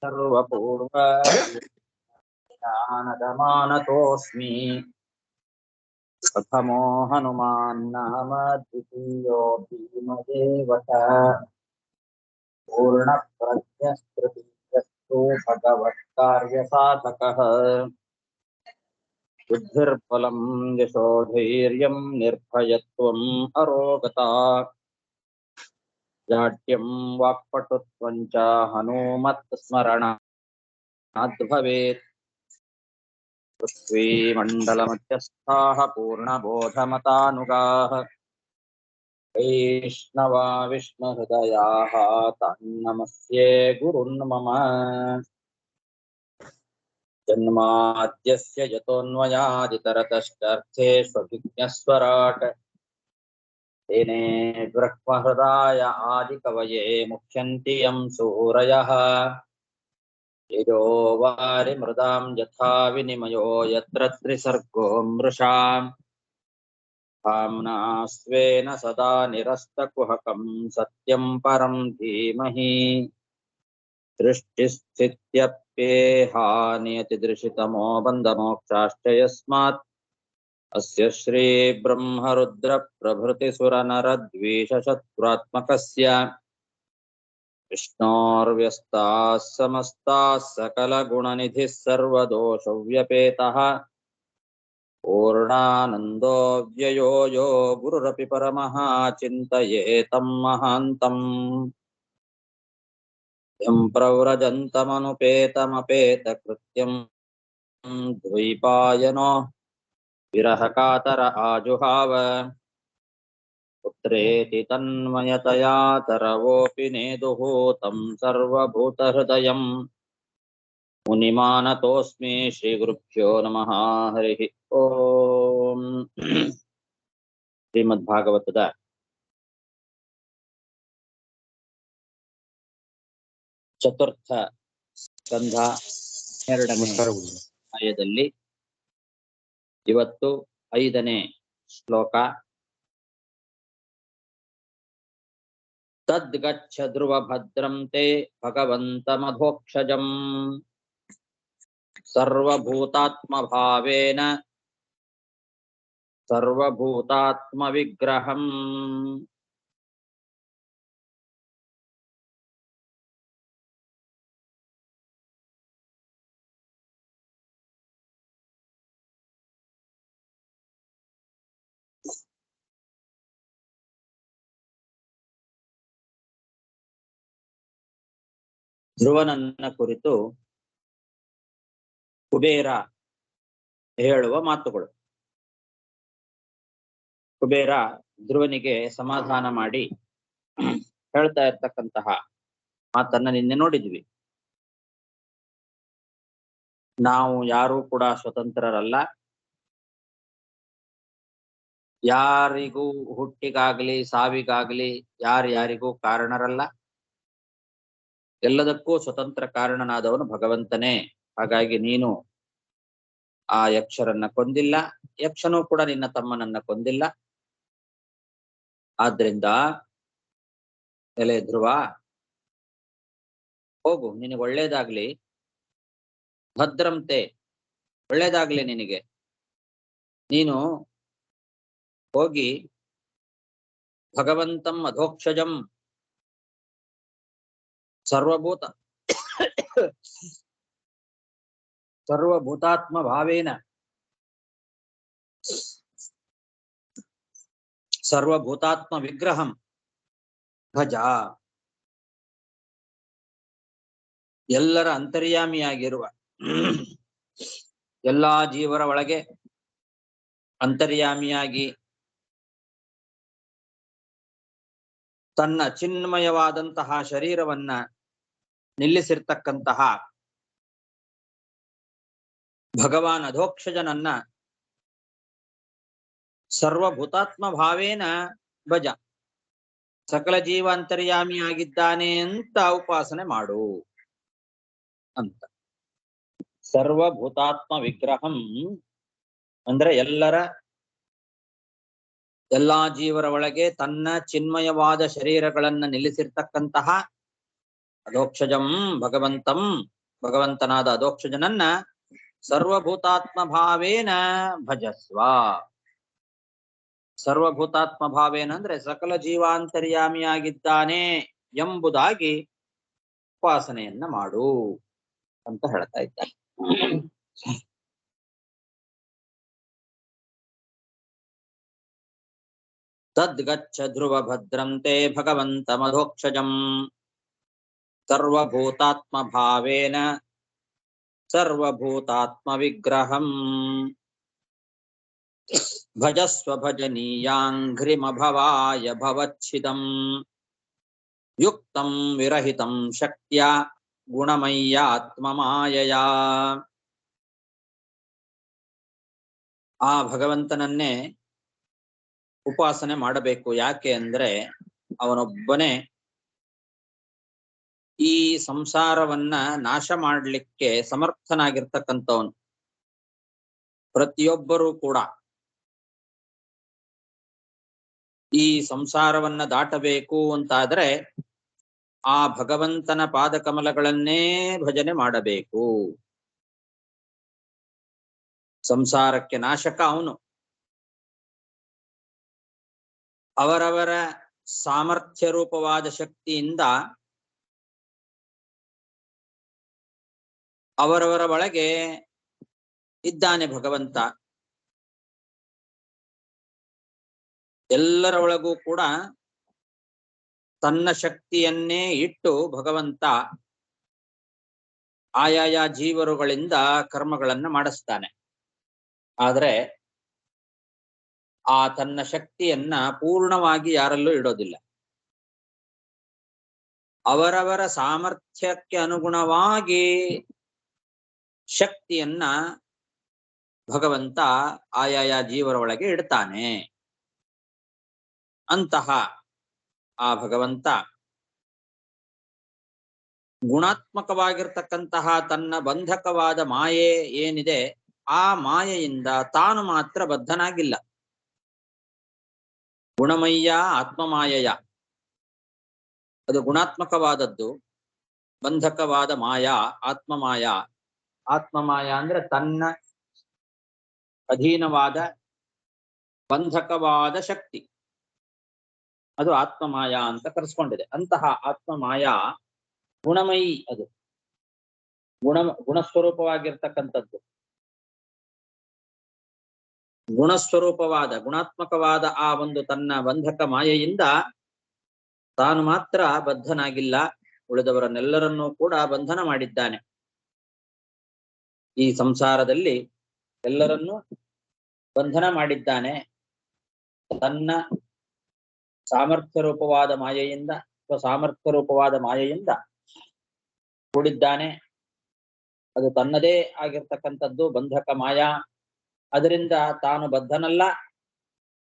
सर्वपूर्व ज्ञानदमानतोऽस्मि प्रथमो हनुमान् नाम द्वितीयो भीमदेवः पूर्णप्रज्ञस्तृतीयस्तु भगवत्कार्यसाधकः बुद्धिर्बलं यशोधैर्यं निर्भयत्वम् अरोगता जाड्यं वाक्पटुत्वं च हनूमत्स्मरणात् भवेत् पृथ्वीमण्डलमध्यस्थाः पूर्णबोधमतानुगाः वैष्णवा विष्णुहृदयाः तन्नमस्ये गुरुन् मम जन्माद्यस्य यतोऽन्वयादितरतश्चार्थेष्वभिज्ञस्वराट् तेने ब्रह्महृदाय आदिकवये मुह्यन्ति यं सूरयः तेजो वारिमृदां यथा विनिमयो यत्र त्रिसर्गो मृषाम् धाम्ना स्वेन सदा निरस्तकुहकं सत्यं परं धीमहि सृष्टिस्थित्यप्येहानियतिदृशितमो बन्धमोक्षाश्च यस्मात् अस्य श्रीब्रह्मरुद्रप्रभृतिसुरनरद्वीषशत्रुरात्मकस्य विष्णोर्व्यस्ताः समस्ताः सकलगुणनिधिः सर्वदोषव्यपेतः पूर्णानन्दो व्ययो यो गुरुरपि परमः चिन्तयेतं महान्तम् यं प्रव्रजन्तमनुपेतमपेतकृत्यं द्वैपायनो विरहकातर आजुहाव पुत्रेति तन्मयतया तरवोऽपि नेदुः तं सर्वभूतहृदयं मुनिमानतोऽस्मि श्रीगुरुभ्यो नमः हरिः ओम ಶ್ರೀಮದ್ಭಾಗವತದ ಚತುರ್ಥ ಸ್ಕಂಧ 2ನೇ ಅಧ್ಯಾಯದಲ್ಲಿ ಇವತ್ತು 5ನೇ ಶ್ಲೋಕ. ತದ್ಗಚ್ಚ ಧ್ರುವ ಭದ್ರಂ ತೇ ಭಗವಂತಮಧೋಕ್ಷಜಂ ಸರ್ವಭೂತಾತ್ಮಭಾವೇನ ಸರ್ವಭೂತಾತ್ಮವಿಗ್ರಹಂ. ಧ್ರುವನನ್ನ ಕುರಿತು ಕುಬೇರ ಹೇಳುವ ಮಾತುಗಳು. ಕುಬೇರ ಧ್ರುವನಿಗೆ ಸಮಾಧಾನ ಮಾಡಿ ಹೇಳ್ತಾ ಇರ್ತಕ್ಕಂತಹ ಮಾತನ್ನ ನಿನ್ನೆ ನೋಡಿದ್ವಿ. ನಾವು ಯಾರೂ ಕೂಡ ಸ್ವತಂತ್ರರಲ್ಲ, ಯಾರಿಗೂ ಹುಟ್ಟಿಗಾಗ್ಲಿ ಸಾವಿಗಾಗ್ಲಿ ಯಾರ್ಯಾರಿಗೂ ಕಾರಣರಲ್ಲ. ಎಲ್ಲದಕ್ಕೂ ಸ್ವತಂತ್ರ ಕಾರಣನಾದವನು ಭಗವಂತನೇ. ಹಾಗಾಗಿ ನೀನು ಆ ಯಕ್ಷರನ್ನ ಕೊಂದಿಲ್ಲ, ಯಕ್ಷನೂ ಕೂಡ ನಿನ್ನ ತಮ್ಮನನ್ನ ಕೊಂದಿಲ್ಲ. ಆದ್ರಿಂದ ಎಲೆ ಧ್ರುವ, ಹೋಗು, ನಿನಗೆ ಒಳ್ಳೇದಾಗ್ಲಿ. ಭದ್ರಂತೆ, ಒಳ್ಳೇದಾಗ್ಲಿ ನಿನಗೆ. ನೀನು ಹೋಗಿ ಭಗವಂತಂ ಅಧೋಕ್ಷಜಂ ಸರ್ವಭೂತಾತ್ಮ ಭಾವೇನ ಸರ್ವಭೂತಾತ್ಮ ವಿಗ್ರಹಂ ಭಜ. ಎಲ್ಲರ ಅಂತರ್ಯಾಮಿಯಾಗಿರುವ, ಎಲ್ಲಾ ಜೀವರ ಒಳಗೆ ಅಂತರ್ಯಾಮಿಯಾಗಿ ತನ್ನ ಚಿನ್ಮಯವಾದಂತಹ ಶರೀರವನ್ನ ನಿಲ್ಲಿಸಿರ್ತಕ್ಕಂತಹ ಭಗವಾನ್ ಅಧೋಕ್ಷಜನನ್ನ ಸರ್ವಭೂತಾತ್ಮ ಭಾವೇನ ಭಜ, ಸಕಲ ಜೀವ ಅಂತರ್ಯಾಮಿಯಾಗಿದ್ದಾನೆ ಅಂತ ಉಪಾಸನೆ ಮಾಡು ಅಂತ. ಸರ್ವಭೂತಾತ್ಮ ವಿಗ್ರಹಂ ಅಂದ್ರೆ ಎಲ್ಲಾ ಜೀವರ ಒಳಗೆ ತನ್ನ ಚಿನ್ಮಯವಾದ ಶರೀರಗಳನ್ನ ನಿಲ್ಲಿಸಿರ್ತಕ್ಕಂತಹ ಅಧೋಕ್ಷಜಂ ಭಗವಂತಂ ಭಗವಂತನಾದ ಅಧೋಕ್ಷಜನನ್ನ ಸರ್ವಭೂತಾತ್ಮ ಭಾವೇನ ಭಜಸ್ವ. ಸರ್ವಭೂತಾತ್ಮ ಭಾವೇನ ಅಂದ್ರೆ ಸಕಲ ಜೀವಾಂತರ್ಯಾಮಿಯಾಗಿದ್ದಾನೆ ಎಂಬುದಾಗಿ ಉಪಾಸನೆಯನ್ನ ಮಾಡು ಅಂತ ಹೇಳ್ತಾ ಇದ್ದಾರೆ. ತದ್ಗಚ್ಚ ಧ್ರುವ ಭದ್ರಂತೆ ಭಗವಂತಮಧೋಕ್ಷಜಂ ಸರ್ವಭೂತಾತ್ಮ ಭಾವೇನ ಸರ್ವಭೂತಾತ್ಮ ವಿಗ್ರಹಂ ಭಜಸ್ವ ಭಜನೀಯಾಂಘ್ರಿಮಭವಾಯ ಭವಚ್ಛಿದಂ ಯುಕ್ತಂ ವಿರಹಿತಂ ಶಕ್ತ್ಯ ಗುಣಮಯ್ಯಾತ್ಮ ಮಾಯಯ. ಆ ಭಗವಂತನನ್ನೇ ಉಪಾಸನೆ ಮಾಡಬೇಕು. ಯಾಕೆ ಅಂದ್ರೆ ಅವನೊಬ್ಬನೇ ಈ ಸಂಸಾರವನ್ನ ನಾಶ ಮಾಡಲಿಕ್ಕೆ ಸಮರ್ಥನಾಗಿರ್ತಕ್ಕಂಥವನು. ಪ್ರತಿಯೊಬ್ಬರೂ ಕೂಡ ಈ ಸಂಸಾರವನ್ನ ದಾಟಬೇಕು ಅಂತಾದ್ರೆ ಆ ಭಗವಂತನ ಪಾದಕಮಲಗಳನ್ನೇ ಭಜನೆ ಮಾಡಬೇಕು. ಸಂಸಾರಕ್ಕೆ ನಾಶಕ ಅವನು. ಅವರವರ ಸಾಮರ್ಥ್ಯ ರೂಪವಾದ ಶಕ್ತಿಯಿಂದ ಅವರವರ ಒಳಗೆ ಇದ್ದಾನೆ ಭಗವಂತ. ಎಲ್ಲರ ಒಳಗೂ ಕೂಡ ತನ್ನ ಶಕ್ತಿಯನ್ನೇ ಇಟ್ಟು ಭಗವಂತ ಆಯಾಯ ಜೀವರುಗಳಿಂದ ಕರ್ಮಗಳನ್ನ ಮಾಡಿಸ್ತಾನೆ. ಆದ್ರೆ ಆ ತನ್ನ ಶಕ್ತಿಯನ್ನ ಪೂರ್ಣವಾಗಿ ಯಾರಲ್ಲೂ ಇಡೋದಿಲ್ಲ. ಅವರವರ ಸಾಮರ್ಥ್ಯಕ್ಕೆ ಅನುಗುಣವಾಗಿ ಶಕ್ತಿಯನ್ನ ಭಗವಂತ ಆಯಾಯ ಜೀವರ ಒಳಗೆ ಇಡ್ತಾನೆ. ಅಂತಹ ಆ ಭಗವಂತ ಗುಣಾತ್ಮಕವಾಗಿರ್ತಕ್ಕಂತಹ ತನ್ನ ಬಂಧಕವಾದ ಮಾಯೆ ಏನಿದೆ ಆ ಮಾಯೆಯಿಂದ ತಾನು ಮಾತ್ರ ಬದ್ಧನಾಗಿಲ್ಲ. ಗುಣಮಯ್ಯ ಆತ್ಮಮಾಯಯ, ಅದು ಗುಣಾತ್ಮಕವಾದದ್ದು. ಬಂಧಕವಾದ ಮಾಯಾ ಆತ್ಮಮಾಯ. ಆತ್ಮಮಾಯ ಅಂದ್ರೆ ತನ್ನ ಅಧೀನವಾದ ಬಂಧಕವಾದ ಶಕ್ತಿ, ಅದು ಆತ್ಮಮಾಯ ಅಂತ ಕರೆಸ್ಕೊಂಡಿದೆ. ಅಂತಹ ಆತ್ಮಮಾಯ ಗುಣಮಯಿ, ಅದು ಗುಣಸ್ವರೂಪವಾಗಿರ್ತಕ್ಕಂಥದ್ದು. ಗುಣಸ್ವರೂಪವಾದ ಗುಣಾತ್ಮಕವಾದ ಆ ಒಂದು ತನ್ನ ಬಂಧಕ ಮಾಯೆಯಿಂದ ತಾನು ಮಾತ್ರ ಬದ್ಧನಾಗಿಲ್ಲ, ಉಳಿದವರನ್ನೆಲ್ಲರನ್ನೂ ಕೂಡ ಬಂಧನ ಮಾಡಿದ್ದಾನೆ. ಈ ಸಂಸಾರದಲ್ಲಿ ಎಲ್ಲರನ್ನೂ ಬಂಧನ ಮಾಡಿದ್ದಾನೆ. ತನ್ನ ಸಾಮರ್ಥ್ಯ ರೂಪವಾದ ಮಾಯೆಯಿಂದ ಸಾಮರ್ಥ್ಯ ರೂಪವಾದ ಮಾಯೆಯಿಂದ ಕೂಡಿದ್ದಾನೆ. ಅದು ತನ್ನದೇ ಆಗಿರ್ತಕ್ಕಂಥದ್ದು ಬಂಧಕ ಮಾಯಾ. ಅದರಿಂದ ತಾನು ಬದ್ಧನಲ್ಲ.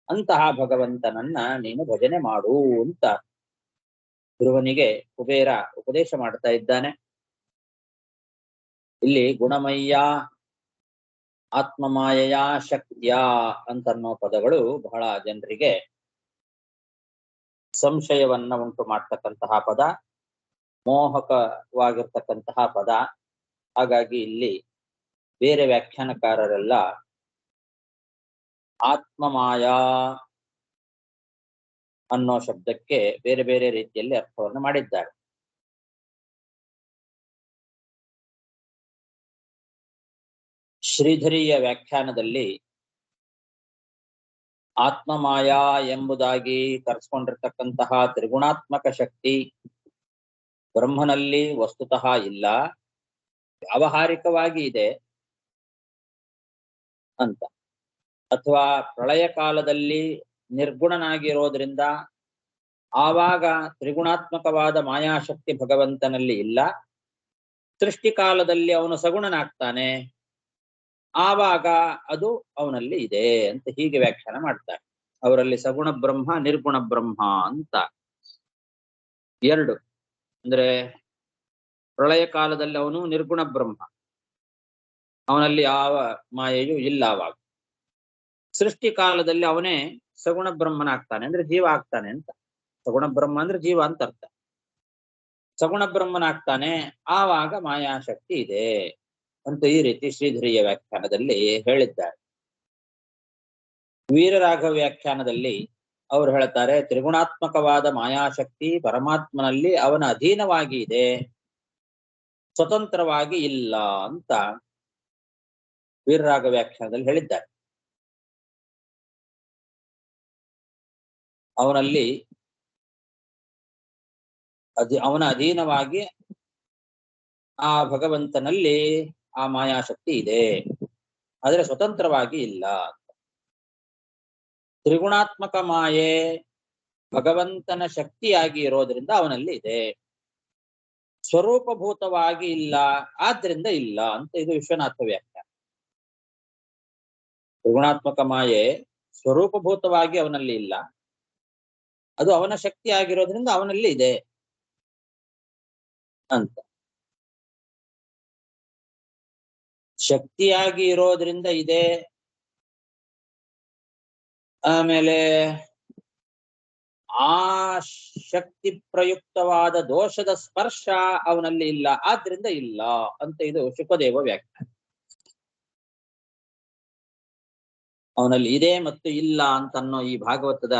ಅಂತಹ ಭಗವಂತನನ್ನ ನೀನು ಭಜನೆ ಮಾಡು ಅಂತ ಧ್ರುವನಿಗೆ ಕುಬೇರ ಉಪದೇಶ ಮಾಡ್ತಾ ಇದ್ದಾನೆ. ಇಲ್ಲಿ ಗುಣಮಯ್ಯ ಆತ್ಮಮಾಯಯ ಶಕ್ತಿಯ ಅಂತನ್ನೋ ಪದಗಳು ಬಹಳ ಜನರಿಗೆ ಸಂಶಯವನ್ನ ಉಂಟು ಮಾಡ್ತಕ್ಕಂತಹ ಪದ, ಮೋಹಕವಾಗಿರ್ತಕ್ಕಂತಹ ಪದ. ಹಾಗಾಗಿ ಇಲ್ಲಿ ಬೇರೆ ವ್ಯಾಖ್ಯಾನಕಾರರೆಲ್ಲ ಆತ್ಮಮಾಯಾ ಅನ್ನೋ ಶಬ್ದಕ್ಕೆ ಬೇರೆ ಬೇರೆ ರೀತಿಯಲ್ಲಿ ಅರ್ಥವನ್ನು ಮಾಡಿದ್ದಾರೆ. ಶ್ರೀಧರಿಯ ವ್ಯಾಖ್ಯಾನದಲ್ಲಿ ಆತ್ಮಮಾಯಾ ಎಂಬುದಾಗಿ ಕರೆಸ್ಕೊಂಡಿರ್ತಕ್ಕಂತಹ ತ್ರಿಗುಣಾತ್ಮಕ ಶಕ್ತಿ ಬ್ರಹ್ಮನಲ್ಲಿ ವಸ್ತುತಃ ಇಲ್ಲ, ವ್ಯಾವಹಾರಿಕವಾಗಿ ಇದೆ ಅಂತ. ಅಥವಾ ಪ್ರಳಯ ಕಾಲದಲ್ಲಿ ನಿರ್ಗುಣನಾಗಿರೋದ್ರಿಂದ ಆವಾಗ ತ್ರಿಗುಣಾತ್ಮಕವಾದ ಮಾಯಾಶಕ್ತಿ ಭಗವಂತನಲ್ಲಿ ಇಲ್ಲ. ಸೃಷ್ಟಿಕಾಲದಲ್ಲಿ ಅವನು ಸಗುಣನಾಗ್ತಾನೆ, ಆವಾಗ ಅದು ಅವನಲ್ಲಿ ಇದೆ ಅಂತ ಹೀಗೆ ವ್ಯಾಖ್ಯಾನ ಮಾಡ್ತಾರೆ. ಅವರಲ್ಲಿ ಸಗುಣ ಬ್ರಹ್ಮ ನಿರ್ಗುಣ ಬ್ರಹ್ಮ ಅಂತ ಎರಡು. ಅಂದ್ರೆ ಪ್ರಳಯ ಕಾಲದಲ್ಲಿ ಅವನು ನಿರ್ಗುಣ ಬ್ರಹ್ಮ, ಅವನಲ್ಲಿ ಯಾವ ಮಾಯೆಯೂ ಇಲ್ಲ. ಆವಾಗ ಸೃಷ್ಟಿ ಕಾಲದಲ್ಲಿ ಅವನೇ ಸಗುಣ ಬ್ರಹ್ಮನಾಗ್ತಾನೆ, ಅಂದ್ರೆ ಜೀವ ಆಗ್ತಾನೆ ಅಂತ. ಸಗುಣ ಬ್ರಹ್ಮ ಅಂದ್ರೆ ಜೀವ ಅಂತ ಅರ್ಥ. ಸಗುಣ ಬ್ರಹ್ಮನಾಗ್ತಾನೆ, ಆವಾಗ ಮಾಯಾಶಕ್ತಿ ಇದೆ ಅಂತ ಈ ರೀತಿ ಶ್ರೀಧರಿಯ ವ್ಯಾಖ್ಯಾನದಲ್ಲಿ ಹೇಳಿದ್ದಾರೆ. ವೀರರಾಘವ ವ್ಯಾಖ್ಯಾನದಲ್ಲಿ ಅವರು ಹೇಳ್ತಾರೆ, ತ್ರಿಗುಣಾತ್ಮಕವಾದ ಮಾಯಾಶಕ್ತಿ ಪರಮಾತ್ಮನಲ್ಲಿ ಅವನ ಅಧೀನವಾಗಿ ಇದೆ, ಸ್ವತಂತ್ರವಾಗಿ ಇಲ್ಲ ಅಂತ ವೀರರಾಘವ ವ್ಯಾಖ್ಯಾನದಲ್ಲಿ ಹೇಳಿದ್ದಾರೆ. ಅವನಲ್ಲಿ ಅವನ ಅಧೀನವಾಗಿ ಆ ಭಗವಂತನಲ್ಲಿ ಆ ಮಾಯಾಶಕ್ತಿ ಇದೆ, ಆದರೆ ಸ್ವತಂತ್ರವಾಗಿ ಇಲ್ಲ. ತ್ರಿಗುಣಾತ್ಮಕ ಮಾಯೆ ಭಗವಂತನ ಶಕ್ತಿಯಾಗಿ ಇರೋದ್ರಿಂದ ಅವನಲ್ಲಿ ಇದೆ, ಸ್ವರೂಪಭೂತವಾಗಿ ಇಲ್ಲ, ಆದ್ರಿಂದ ಇಲ್ಲ ಅಂತ ಇದು ವಿಶ್ವನಾಥ ವ್ಯಾಖ್ಯಾನ. ತ್ರಿಗುಣಾತ್ಮಕ ಮಾಯೆ ಸ್ವರೂಪಭೂತವಾಗಿ ಅವನಲ್ಲಿ ಇಲ್ಲ, ಅದು ಅವನ ಶಕ್ತಿ ಆಗಿರೋದ್ರಿಂದ ಅವನಲ್ಲಿ ಇದೆ ಅಂತ. ಶಕ್ತಿಯಾಗಿ ಇರೋದ್ರಿಂದ ಇದೆ, ಆಮೇಲೆ ಆ ಶಕ್ತಿ ಪ್ರಯುಕ್ತವಾದ ದೋಷದ ಸ್ಪರ್ಶ ಅವನಲ್ಲಿ ಇಲ್ಲ, ಆದ್ರಿಂದ ಇಲ್ಲ ಅಂತ ಇದು ಶುಕದೇವ ವ್ಯಾಖ್ಯಾನ. ಅವನಲ್ಲಿ ಇದೆ ಮತ್ತು ಇಲ್ಲ ಅಂತನ್ನೋ ಈ ಭಾಗವತದ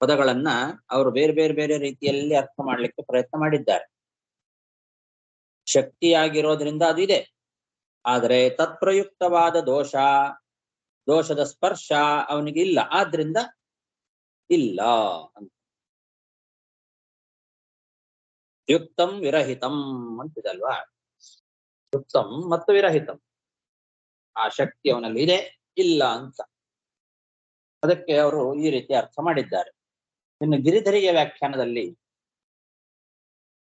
ಪದಗಳನ್ನ ಅವರು ಬೇರೆ ಬೇರೆ ಬೇರೆ ರೀತಿಯಲ್ಲಿ ಅರ್ಥ ಮಾಡ್ಲಿಕ್ಕೆ ಪ್ರಯತ್ನ ಮಾಡಿದ್ದಾರೆ. ಶಕ್ತಿಯಾಗಿರೋದ್ರಿಂದ ಅದು ಇದೆ, ಆದರೆ ತತ್ಪ್ರಯುಕ್ತವಾದ ದೋಷದ ಸ್ಪರ್ಶ ಅವನಿಗೆ ಇಲ್ಲ, ಆದ್ರಿಂದ ಇಲ್ಲ ಅಂತ. ಯುಕ್ತಂ ವಿರಹಿತಂ ಅಂತಿದಲ್ವಾ, ಯುಕ್ತಂ ಮತ್ತು ವಿರಹಿತಂ, ಆ ಶಕ್ತಿ ಅವನಲ್ಲಿ ಇದೆ, ಇಲ್ಲ ಅಂತ. ಅದಕ್ಕೆ ಅವರು ಈ ರೀತಿ ಅರ್ಥ ಮಾಡಿದ್ದಾರೆ. ಇನ್ನು ಗಿರಿಧರಿಯ ವ್ಯಾಖ್ಯಾನದಲ್ಲಿ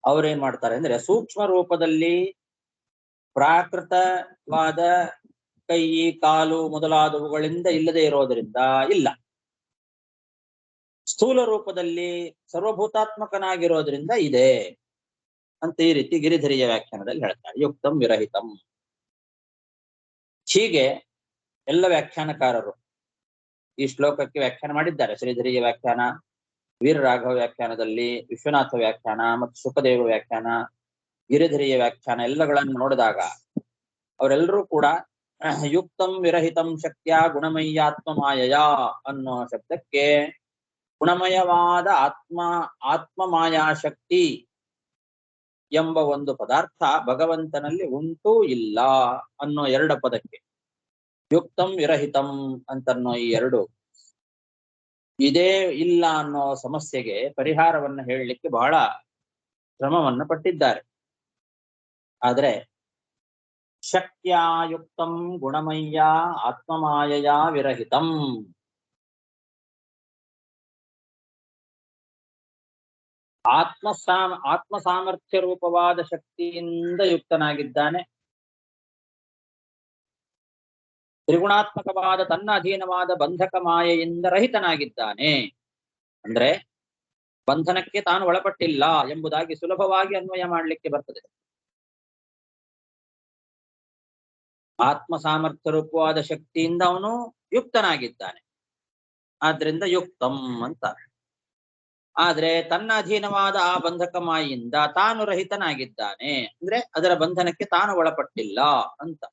ಅವರೇನ್ ಮಾಡ್ತಾರೆ ಅಂದ್ರೆ, ಸೂಕ್ಷ್ಮ ರೂಪದಲ್ಲಿ ಪ್ರಾಕೃತವಾದ ಕೈ ಕಾಲು ಮೊದಲಾದವುಗಳಿಂದ ಇಲ್ಲದೆ ಇರೋದರಿಂದ ಇಲ್ಲ, ಸ್ಥೂಲ ರೂಪದಲ್ಲಿ ಸರ್ವಭೂತಾತ್ಮಕನಾಗಿರೋದ್ರಿಂದ ಇದೆ ಅಂತ ಈ ರೀತಿ ಗಿರಿಧರಿಯ ವ್ಯಾಖ್ಯಾನದಲ್ಲಿ ಹೇಳ್ತಾರೆ. ಯುಕ್ತಂ ವಿರಹಿತಂ. ಹೀಗೆ ಎಲ್ಲ ವ್ಯಾಖ್ಯಾನಕಾರರು ಈ ಶ್ಲೋಕಕ್ಕೆ ವ್ಯಾಖ್ಯಾನ ಮಾಡಿದ್ದಾರೆ. ಶ್ರೀಧರಿಯ ವ್ಯಾಖ್ಯಾನ, ವೀರರಾಘವ ವ್ಯಾಖ್ಯಾನದಲ್ಲಿ, ವಿಶ್ವನಾಥ ವ್ಯಾಖ್ಯಾನ ಮತ್ತು ಸುಖದೇವ ವ್ಯಾಖ್ಯಾನ, ಗಿರಿಧರಿಯ ವ್ಯಾಖ್ಯಾನ ಎಲ್ಲಗಳನ್ನು ನೋಡಿದಾಗ ಅವರೆಲ್ಲರೂ ಕೂಡ ಯುಕ್ತಂ ವಿರಹಿತಂ ಶಕ್ತಿಯ ಗುಣಮಯ್ಯಾತ್ಮ ಮಾಯಯ ಅನ್ನೋ ಶಬ್ದಕ್ಕೆ ಗುಣಮಯವಾದ ಆತ್ಮ ಮಾಯಾಶಕ್ತಿ ಎಂಬ ಒಂದು ಪದಾರ್ಥ ಭಗವಂತನಲ್ಲಿ ಉಂಟು ಇಲ್ಲ ಅನ್ನೋ ಎರಡು ಪದಕ್ಕೆ ಯುಕ್ತಂ ವಿರಹಿತಂ ಅಂತನ್ನೋ ಈ ಎರಡು ಇದೇ ಇಲ್ಲ ಅನ್ನೋ ಸಮಸ್ಯೆಗೆ ಪರಿಹಾರವನ್ನು ಹೇಳಲಿಕ್ಕೆ ಬಹಳ ಶ್ರಮವನ್ನು ಪಟ್ಟಿದ್ದಾರೆ. ಆದರೆ ಶಕ್ತ್ಯಾಯುಕ್ತಂ ಗುಣಮಯ್ಯ ಆತ್ಮಮಾಯಯ ವಿರಹಿತಂ, ಆತ್ಮ ಸಾಮರ್ಥ್ಯ ರೂಪವಾದ ಶಕ್ತಿಯಿಂದ ಯುಕ್ತನಾಗಿದ್ದಾನೆ, ತ್ರಿಗುಣಾತ್ಮಕವಾದ ತನ್ನ ಅಧೀನವಾದ ಬಂಧಕ ಮಾಯೆಯಿಂದ ರಹಿತನಾಗಿದ್ದಾನೆ. ಅಂದ್ರೆ ಬಂಧನಕ್ಕೆ ತಾನು ಒಳಪಟ್ಟಿಲ್ಲ ಎಂಬುದಾಗಿ ಸುಲಭವಾಗಿ ಅನ್ವಯ ಮಾಡಲಿಕ್ಕೆ ಬರ್ತದೆ. ಆತ್ಮ ಸಾಮರ್ಥ್ಯ ರೂಪವಾದ ಶಕ್ತಿಯಿಂದ ಅವನು ಯುಕ್ತನಾಗಿದ್ದಾನೆ, ಆದ್ರಿಂದ ಯುಕ್ತಂ ಅಂತ. ಆದ್ರೆ ತನ್ನ ಅಧೀನವಾದ ಆ ಬಂಧಕ ಮಾಯಿಂದ ತಾನು ರಹಿತನಾಗಿದ್ದಾನೆ, ಅಂದ್ರೆ ಅದರ ಬಂಧನಕ್ಕೆ ತಾನು ಒಳಪಟ್ಟಿಲ್ಲ ಅಂತ,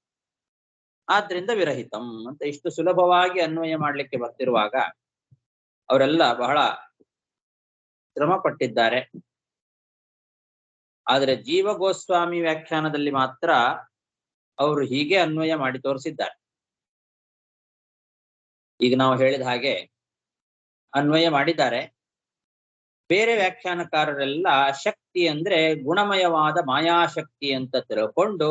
ಆದ್ರಿಂದ ವಿರಹಿತಂ ಅಂತ. ಇಷ್ಟು ಸುಲಭವಾಗಿ ಅನ್ವಯ ಮಾಡಲಿಕ್ಕೆ ಬರ್ತಿರುವಾಗ ಅವರೆಲ್ಲ ಬಹಳ ಶ್ರಮ ಪಟ್ಟಿದ್ದಾರೆ. ಆದರೆ ಜೀವ ಗೋಸ್ವಾಮಿ ವ್ಯಾಖ್ಯಾನದಲ್ಲಿ ಮಾತ್ರ ಅವರು ಹೀಗೆ ಅನ್ವಯ ಮಾಡಿ ತೋರಿಸಿದ್ದಾರೆ. ಈಗ ನಾವು ಹೇಳಿದ ಹಾಗೆ ಅನ್ವಯ ಮಾಡಿದ್ದಾರೆ. ಬೇರೆ ವ್ಯಾಖ್ಯಾನಕಾರರೆಲ್ಲ ಶಕ್ತಿ ಅಂದ್ರೆ ಗುಣಮಯವಾದ ಮಾಯಾಶಕ್ತಿ ಅಂತ ತಿಳ್ಕೊಂಡು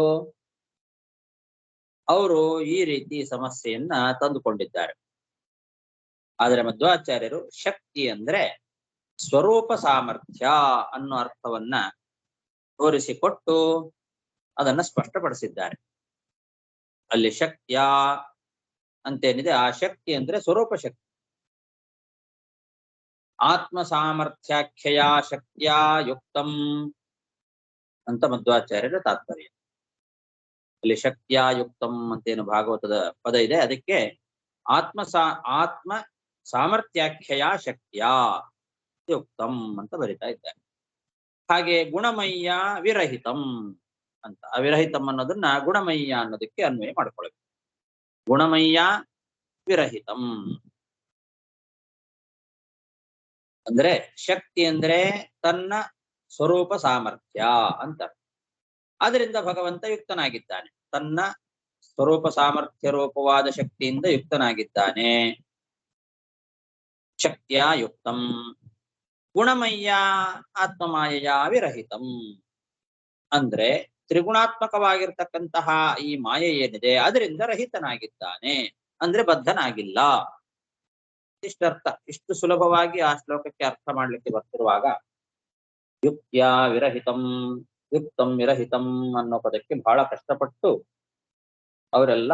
ಅವರು ಈ ರೀತಿ ಸಮಸ್ಯೆಯನ್ನ ತಂದುಕೊಂಡಿದ್ದಾರೆ. ಆದರೆ ಮಧ್ವಾಚಾರ್ಯರು ಶಕ್ತಿ ಅಂದ್ರೆ ಸ್ವರೂಪ ಸಾಮರ್ಥ್ಯ ಅನ್ನೋ ಅರ್ಥವನ್ನ ತೋರಿಸಿಕೊಟ್ಟು ಅದನ್ನ ಸ್ಪಷ್ಟಪಡಿಸಿದ್ದಾರೆ. ಅಲ್ಲಿ ಶಕ್ತಿಯ ಅಂತೇನಿದೆ, ಆ ಶಕ್ತಿ ಅಂದ್ರೆ ಸ್ವರೂಪ ಶಕ್ತಿ. ಆತ್ಮ ಸಾಮರ್ಥ್ಯಾಖ್ಯಯ ಶಕ್ತಿಯ ಯುಕ್ತಂ ಅಂತ ಮಧ್ವಾಚಾರ್ಯರ ತಾತ್ಪರ್ಯ. ಅಲ್ಲಿ ಶಕ್ತಿಯ ಯುಕ್ತಂ ಅಂತೇನು ಭಾಗವತದ ಪದ ಇದೆ, ಅದಕ್ಕೆ ಆತ್ಮ ಸಾಮರ್ಥ್ಯಾಖ್ಯಯ ಶಕ್ತಿಯ ಯುಕ್ತಂ ಅಂತ ಬರಿತಾ ಇದ್ದಾರೆ. ಹಾಗೆ ಗುಣಮಯ್ಯ ವಿರಹಿತಂ ಅಂತ. ಅವಿರಹಿತಂ ಅನ್ನೋದನ್ನ ಗುಣಮಯ್ಯ ಅನ್ನೋದಕ್ಕೆ ಅನ್ವಯ ಮಾಡ್ಕೊಳ್ಬೇಕು. ಗುಣಮಯ್ಯ ವಿರಹಿತಂ ಅಂದ್ರೆ ಶಕ್ತಿ ಅಂದ್ರೆ ತನ್ನ ಸ್ವರೂಪ ಸಾಮರ್ಥ್ಯ ಅಂತ. ಅದರಿಂದ ಭಗವಂತ ಯುಕ್ತನಾಗಿದ್ದಾನೆ, ತನ್ನ ಸ್ವರೂಪ ಸಾಮರ್ಥ್ಯ ರೂಪವಾದ ಶಕ್ತಿಯಿಂದ ಯುಕ್ತನಾಗಿದ್ದಾನೆ. ಶಕ್ತಿಯ ಯುಕ್ತಂ ಗುಣಮಯ್ಯ ಆತ್ಮಮಾಯೆಯ ವಿರಹಿತಂ ಅಂದ್ರೆ ತ್ರಿಗುಣಾತ್ಮಕವಾಗಿರ್ತಕ್ಕಂತಹ ಈ ಮಾಯೆ ಏನಿದೆ ಅದರಿಂದ ರಹಿತನಾಗಿದ್ದಾನೆ, ಅಂದ್ರೆ ಬದ್ಧನಾಗಿಲ್ಲ. ಇಷ್ಟರ್ಥ. ಇಷ್ಟು ಸುಲಭವಾಗಿ ಆ ಶ್ಲೋಕಕ್ಕೆ ಅರ್ಥ ಮಾಡ್ಲಿಕ್ಕೆ ಬರ್ತಿರುವಾಗ ಯುಕ್ತ್ಯ ವಿರಹಿತಂ ಯುಕ್ತಂ ವಿರಹಿತಂ ಅನ್ನೋ ಪದಕ್ಕೆ ಬಹಳ ಕಷ್ಟಪಟ್ಟು ಅವರೆಲ್ಲ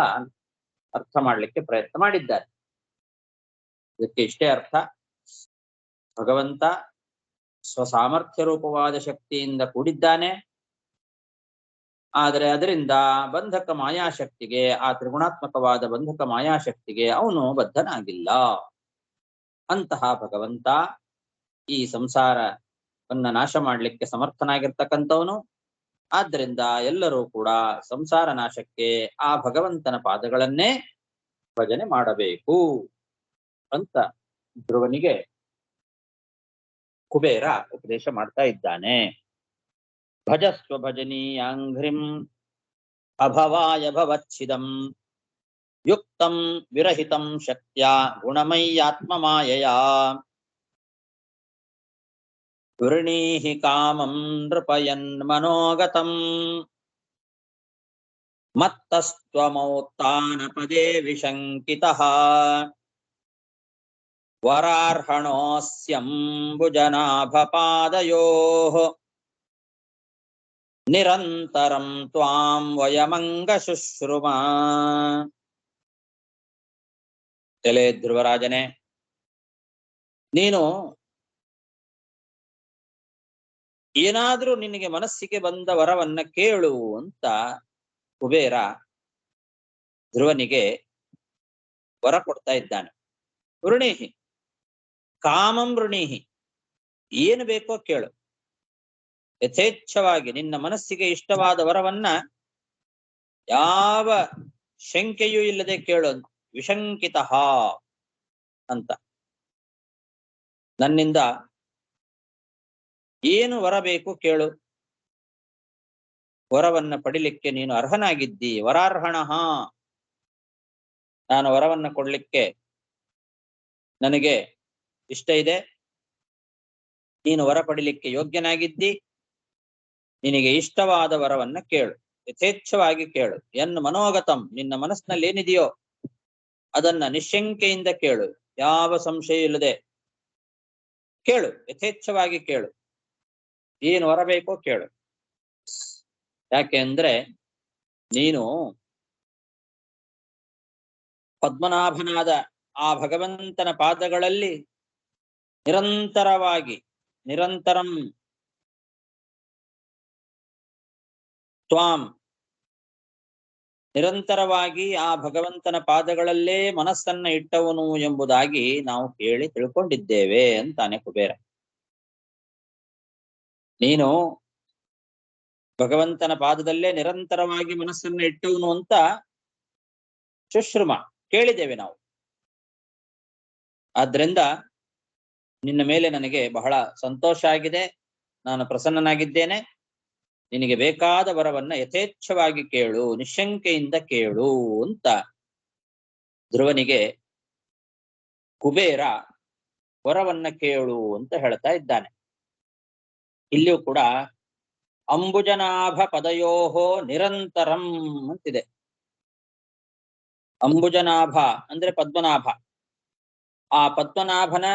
ಅರ್ಥ ಮಾಡ್ಲಿಕ್ಕೆ ಪ್ರಯತ್ನ ಮಾಡಿದ್ದಾರೆ. ಇದಕ್ಕೆ ಇಷ್ಟೇ ಅರ್ಥ, ಭಗವಂತ ಸ್ವಸಾಮರ್ಥ್ಯ ರೂಪವಾದ ಶಕ್ತಿಯಿಂದ ಕೂಡಿದ್ದಾನೆ, ಆದರೆ ಅದರಿಂದ ಬಂಧಕ ಮಾಯಾಶಕ್ತಿಗೆ, ಆ ತ್ರಿಗುಣಾತ್ಮಕವಾದ ಬಂಧಕ ಮಾಯಾಶಕ್ತಿಗೆ ಅವನು ಬದ್ಧನಾಗಿಲ್ಲ. ಅಂತಹ ಭಗವಂತ ಈ ಸಂಸಾರವನ್ನ ನಾಶ ಮಾಡಲಿಕ್ಕೆ ಸಮರ್ಥನಾಗಿರ್ತಕ್ಕಂಥವನು. ಆದ್ದರಿಂದ ಎಲ್ಲರೂ ಕೂಡ ಸಂಸಾರ ನಾಶಕ್ಕೆ ಆ ಭಗವಂತನ ಪಾದಗಳನ್ನೇ ಭಜನೆ ಮಾಡಬೇಕು ಅಂತ ಧ್ರುವನಿಗೆ ಕುಬೇರ ಉಪದೇಶ ಮಾಡ್ತಾ ಇದ್ದಾನೆ. ಭಜಸ್ವ ಭಜನೀಯಾಂಘ್ರಿಂ ಅಭವಾಯ ಭವಚ್ಛಿದಂ ಯುಕ್ತಂ ವಿರಹಿತಂ ಶಕ್ತ್ಯ ಗುಣಮಯ್ಯಾತ್ಮಮಾಯಯ ವೃಣೀಹಿ ಕಾಮಂ ನೃಪಯನ್ ಮನೋಗತಂ ಮತ್ತಸ್ತ್ವಮೌತ್ಥಾನ ಪದೇ ವಿಶಂಕಿತಃ ವರಾರ್ಹಣೋಸ್ಯಂಬುಜನಾಭಪಾದಯೋಃ ನಿರಂತರಂ ತ್ವಾಂ ವಯಮಂಗ ಶುಶ್ರುಮ. ಎಲೆ ಧ್ರುವರಾಜನೇ, ನೀನು ಏನಾದ್ರೂ ನಿನಗೆ ಮನಸ್ಸಿಗೆ ಬಂದ ವರವನ್ನ ಕೇಳು ಅಂತ ಕುಬೇರ ಧ್ರುವನಿಗೆ ವರ ಕೊಡ್ತಾ ಇದ್ದಾನೆ. ವೃಣೀಹಿ ಕಾಮಂ ವೃಣೀಹಿ, ಏನು ಬೇಕೋ ಕೇಳು, ಯಥೇಚ್ಛವಾಗಿ ನಿನ್ನ ಮನಸ್ಸಿಗೆ ಇಷ್ಟವಾದ ವರವನ್ನ ಯಾವ ಶಂಕೆಯೂ ಇಲ್ಲದೆ ಕೇಳು. ವಿಶಂಕಿತಃ ಅಂತ, ನನ್ನಿಂದ ಏನು ವರ ಬೇಕು ಕೇಳು, ವರವನ್ನ ಪಡಿಲಿಕ್ಕೆ ನೀನು ಅರ್ಹನಾಗಿದ್ದಿ. ವರಾರ್ಹಣಃ, ನಾನು ವರವನ್ನ ಕೊಡ್ಲಿಕ್ಕೆ ನನಗೆ ಇಷ್ಟ ಇದೆ, ನೀನು ವರ ಪಡಿಲಿಕ್ಕೆ ಯೋಗ್ಯನಾಗಿದ್ದಿ, ನಿನಗೆ ಇಷ್ಟವಾದ ವರವನ್ನ ಕೇಳು, ಯಥೇಚ್ಛವಾಗಿ ಕೇಳು. ಎನ್ನು ಮನೋಗತಂ, ನಿನ್ನ ಮನಸ್ಸಿನಲ್ಲಿ ಏನಿದೆಯೋ ಅದನ್ನ ನಿಶಂಕೆಯಿಂದ ಕೇಳು, ಯಾವ ಸಂಶಯ ಇಲ್ಲದೆ ಕೇಳು, ಯಥೇಚ್ಛವಾಗಿ ಕೇಳು. ಏನು ವರ ಬೇಕೋ ಕೇಳು. ಯಾಕೆ ಅಂದ್ರೆ ನೀನು ಪದ್ಮನಾಭನಾದ ಆ ಭಗವಂತನ ಪಾದಗಳಲ್ಲಿ ನಿರಂತರಂ ತ್ವಾಂ, ನಿರಂತರವಾಗಿ ಆ ಭಗವಂತನ ಪಾದಗಳಲ್ಲೇ ಮನಸ್ಸನ್ನ ಇಟ್ಟವನು ಎಂಬುದಾಗಿ ನಾವು ಕೇಳಿ ತಿಳ್ಕೊಂಡಿದ್ದೇವೆ ಅಂತಾನೆ ಕುಬೇರ. ನೀನು ಭಗವಂತನ ಪಾದದಲ್ಲೇ ನಿರಂತರವಾಗಿ ಮನಸ್ಸನ್ನ ಇಟ್ಟವನು ಅಂತ ಶುಶ್ರುಮ ಕೇಳಿದ್ದೇವೆ ನಾವು. ಆದ್ರಿಂದ ನಿನ್ನ ಮೇಲೆ ನನಗೆ ಬಹಳ ಸಂತೋಷ ಆಗಿದೆ, ನಾನು ಪ್ರಸನ್ನನಾಗಿದ್ದೇನೆ. ನಿನಗೆ ಬೇಕಾದ ವರವನ್ನ ಯಥೇಚ್ಛವಾಗಿ ಕೇಳು, ನಿಶಂಕೆಯಿಂದ ಕೇಳು ಅಂತ ಧ್ರುವನಿಗೆ ಕುಬೇರ ವರವನ್ನ ಕೇಳು ಅಂತ ಹೇಳ್ತಾ ಇದ್ದಾನೆ. ಇಲ್ಲಿಯೂ ಕೂಡ ಅಂಬುಜನಾಭ ಪದಯೋಹೋ ನಿರಂತರಂ ಅಂತಿದೆ. ಅಂಬುಜನಾಭ ಅಂದ್ರೆ ಪದ್ಮನಾಭ, ಆ ಪದ್ಮನಾಭನ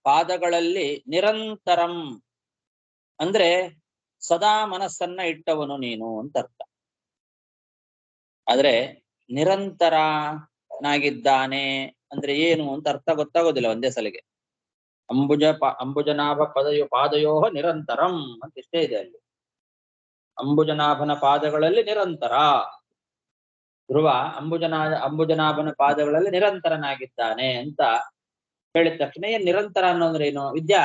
ಪಾದಗಳಲ್ಲಿ ನಿರಂತರಂ ಅಂದ್ರೆ ಸದಾ ಮನಸ್ಸನ್ನ ಇಟ್ಟವನು ನೀನು ಅಂತ ಅರ್ಥ. ಆದ್ರೆ ನಿರಂತರನಾಗಿದ್ದಾನೆ ಅಂದ್ರೆ ಏನು ಅಂತ ಅರ್ಥ ಗೊತ್ತಾಗೋದಿಲ್ಲ ಒಂದೇ ಸಲಿಗೆ. ಅಂಬುಜನಾಭ ಪಾದಯೋಹ ನಿರಂತರಂ ಅಂತ ಇಷ್ಟೇ ಇದೆ ಅಲ್ಲಿ. ಅಂಬುಜನಾಭನ ಪಾದಗಳಲ್ಲಿ ನಿರಂತರ, ಧ್ರುವ ಅಂಬುಜನಾಭನ ಪಾದಗಳಲ್ಲಿ ನಿರಂತರನಾಗಿದ್ದಾನೆ ಅಂತ ಹೇಳಿದ ತಕ್ಷಣ ಏನ್ ನಿರಂತರ ಅನ್ನೋಂದ್ರೆ ಏನು? ವಿದ್ಯಾ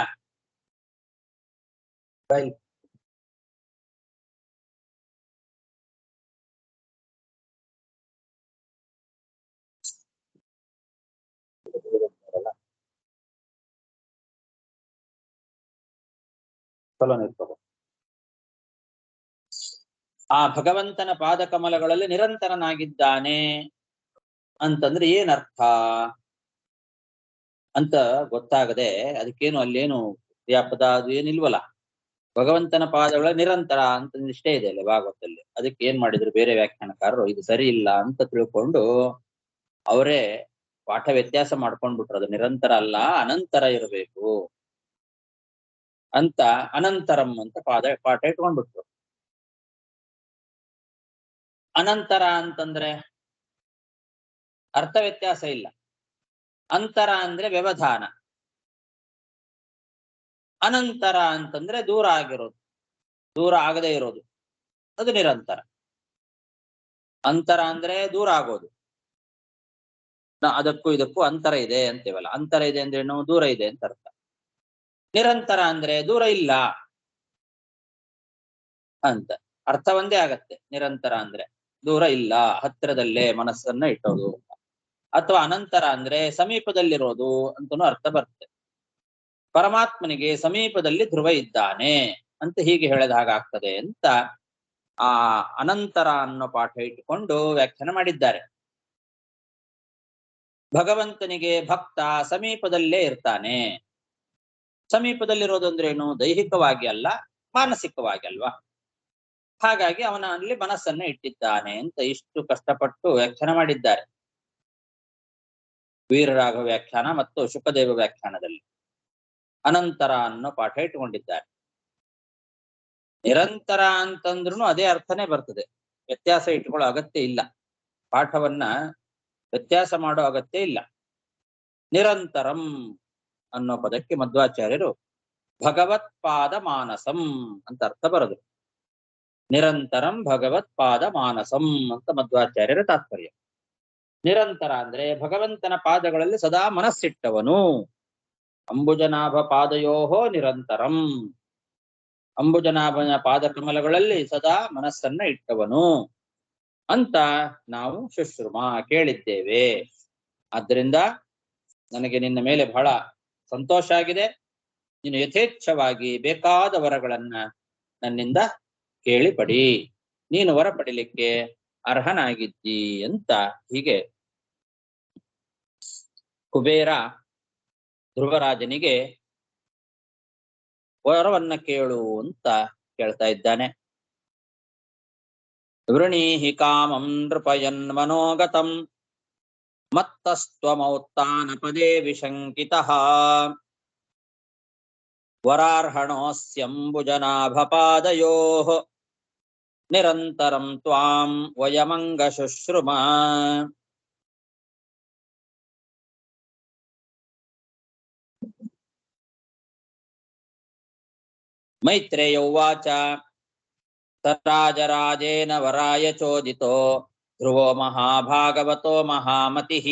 ಚಲೋ ನಿಂತ್ಕೋಬೇಕು. ಆ ಭಗವಂತನ ಪಾದ ಕಮಲಗಳಲ್ಲಿ ನಿರಂತರನಾಗಿದ್ದಾನೆ ಅಂತಂದ್ರೆ ಏನರ್ಥ ಅಂತ ಗೊತ್ತಾಗದೆ ಅದಕ್ಕೇನು ಅಲ್ಲೇನು ಕ್ರಿಯಾಪದ ಅದು ಏನಿಲ್ವಲ್ಲ. ಭಗವಂತನ ಪಾದಗಳ ನಿರಂತರ ಅಂತ ಇಷ್ಟೇ ಇದೆ ಅಲ್ಲ ಭಾಗವತದಲ್ಲಿ. ಅದಕ್ಕೆ ಏನ್ ಮಾಡಿದ್ರು ಬೇರೆ ವ್ಯಾಖ್ಯಾನಕಾರರು ಇದು ಸರಿ ಇಲ್ಲ ಅಂತ ತಿಳ್ಕೊಂಡು ಅವರೇ ಪಾಠ ವ್ಯತ್ಯಾಸ ಮಾಡ್ಕೊಂಡ್ಬಿಟ್ರು. ಅದು ನಿರಂತರ ಅಲ್ಲ ಅನಂತರ ಇರಬೇಕು ಅಂತ ಅನಂತರಂ ಅಂತ ಪಾಠ ಇಟ್ಕೊಂಡ್ಬಿಟ್ರು. ಅನಂತರ ಅಂತಂದ್ರೆ ಅರ್ಥ ವ್ಯತ್ಯಾಸ ಇಲ್ಲ. ಅಂತರ ಅಂದ್ರೆ ವ್ಯವಧಾನ, ಅನಂತರ ಅಂತಂದ್ರೆ ದೂರ ಆಗಿರೋದು, ದೂರ ಆಗದೆ ಇರೋದು, ಅದು ನಿರಂತರ. ಅಂತರ ಅಂದ್ರೆ ದೂರ ಆಗೋದು, ಅದಕ್ಕೂ ಇದಕ್ಕೂ ಅಂತರ ಇದೆ ಅಂತೀವಲ್ಲ. ಅಂತರ ಇದೆ ಅಂದ್ರೆ ಏನು? ದೂರ ಇದೆ ಅಂತ ಅರ್ಥ. ನಿರಂತರ ಅಂದ್ರೆ ದೂರ ಇಲ್ಲ ಅಂತ ಅರ್ಥ ಒಂದೇ ಆಗತ್ತೆ. ನಿರಂತರ ಅಂದ್ರೆ ದೂರ ಇಲ್ಲ, ಹತ್ತಿರದಲ್ಲೇ ಮನಸ್ಸನ್ನ ಇಟ್ಟೋದು. ಅಥವಾ ಅನಂತರ ಅಂದ್ರೆ ಸಮೀಪದಲ್ಲಿರೋದು ಅಂತನೂ ಅರ್ಥ ಬರುತ್ತೆ. ಪರಮಾತ್ಮನಿಗೆ ಸಮೀಪದಲ್ಲಿ ಧ್ರುವ ಇದ್ದಾನೆ ಅಂತ ಹೀಗೆ ಹೇಳಿದ ಹಾಗಾಗ್ತದೆ ಅಂತ ಆ ಅನಂತರ ಅನ್ನೋ ಪಾಠ ಇಟ್ಟುಕೊಂಡು ವ್ಯಾಖ್ಯಾನ ಮಾಡಿದ್ದಾರೆ. ಭಗವಂತನಿಗೆ ಭಕ್ತ ಸಮೀಪದಲ್ಲೇ ಇರ್ತಾನೆ. ಸಮೀಪದಲ್ಲಿರೋದು ಅಂದ್ರೆ ಏನು? ದೈಹಿಕವಾಗಿ ಅಲ್ಲ, ಮಾನಸಿಕವಾಗಿ ಅಲ್ವಾ. ಹಾಗಾಗಿ ಅವನ ಅಲ್ಲಿ ಮನಸ್ಸನ್ನ ಇಟ್ಟಿದ್ದಾನೆ ಅಂತ ಇಷ್ಟು ಕಷ್ಟಪಟ್ಟು ವ್ಯಾಖ್ಯಾನ ಮಾಡಿದ್ದಾರೆ ವೀರರಾಘವ ವ್ಯಾಖ್ಯಾನ ಮತ್ತು ಶುಕದೇವ ವ್ಯಾಖ್ಯಾನದಲ್ಲಿ. ಅನಂತರ ಅನ್ನೋ ಪಾಠ ಇಟ್ಟುಕೊಂಡಿದ್ದಾರೆ. ನಿರಂತರ ಅಂತಂದ್ರೂ ಅದೇ ಅರ್ಥನೇ ಬರ್ತದೆ, ವ್ಯತ್ಯಾಸ ಇಟ್ಕೊಳ್ಳೋ ಅಗತ್ಯ ಇಲ್ಲ. ಪಾಠವನ್ನ ವ್ಯತ್ಯಾಸ ಮಾಡೋ ಅಗತ್ಯ ಇಲ್ಲ. ನಿರಂತರಂ ಅನ್ನೋ ಪದಕ್ಕೆ ಮಧ್ವಾಚಾರ್ಯರು ಭಗವತ್ಪಾದ ಮಾನಸಂ ಅಂತ ಅರ್ಥ ಬರೋದು. ನಿರಂತರಂ ಭಗವತ್ಪಾದ ಮಾನಸಂ ಅಂತ ಮಧ್ವಾಚಾರ್ಯರ ತಾತ್ಪರ್ಯ. ನಿರಂತರ ಅಂದ್ರೆ ಭಗವಂತನ ಪಾದಗಳಲ್ಲಿ ಸದಾ ಮನಸ್ಸಿಟ್ಟವನು. ಅಂಬುಜನಾಭ ಪಾದಯೋಹೋ ನಿರಂತರಂ, ಅಂಬುಜನಾಭನ ಪಾದ ಕಮಲಗಳಲ್ಲಿ ಸದಾ ಮನಸ್ಸನ್ನ ಇಟ್ಟವನು ಅಂತ ನಾವು ಶುಶ್ರುಮ ಕೇಳಿದ್ದೇವೆ. ಆದ್ದರಿಂದ ನನಗೆ ನಿನ್ನ ಮೇಲೆ ಬಹಳ ಸಂತೋಷ ಆಗಿದೆ. ನೀನು ಯಥೇಚ್ಛವಾಗಿ ಬೇಕಾದ ವರಗಳನ್ನ ನನ್ನಿಂದ ಕೇಳಿ ಪಡಿ, ನೀನು ವರ ಪಡಿಲಿಕ್ಕೆ ಅರ್ಹನಾಗಿದ್ದಿ ಅಂತ ಹೀಗೆ ಕುಬೇರ ಧ್ರುವರಾಜನಿಗೆ ವರವನ್ನ ಕೇಳು ಅಂತ ಕೇಳ್ತಾ ಇದ್ದಾನೆ. ವೃಣೀಹಿ ಕಾಮಂ ನೃಪಯನ್ ಮನೋಗತಂ ಮತ್ತಸ್ತ್ವಮೌತ್ಥಾನ ಪದೇ ವಿಶಂಕಿತಃ ವರಾರ್ಹಣೋಸ್ಯಂಬುಜನಾಭಪಾದಯೋಃ ನಿರಂತರಂ ತ್ವಾಂ ವಯಮಂಗ ಶುಶ್ರುಮ. ಮೈತ್ರೇಯ ಉವಾಚ ತರಾಜರಾಜೇನ ವರಾಯ ಚೋದಿತೋ ಧ್ರುವೋ ಮಹಾಭಾಗವತೋ ಮಹಾಮತಿಃ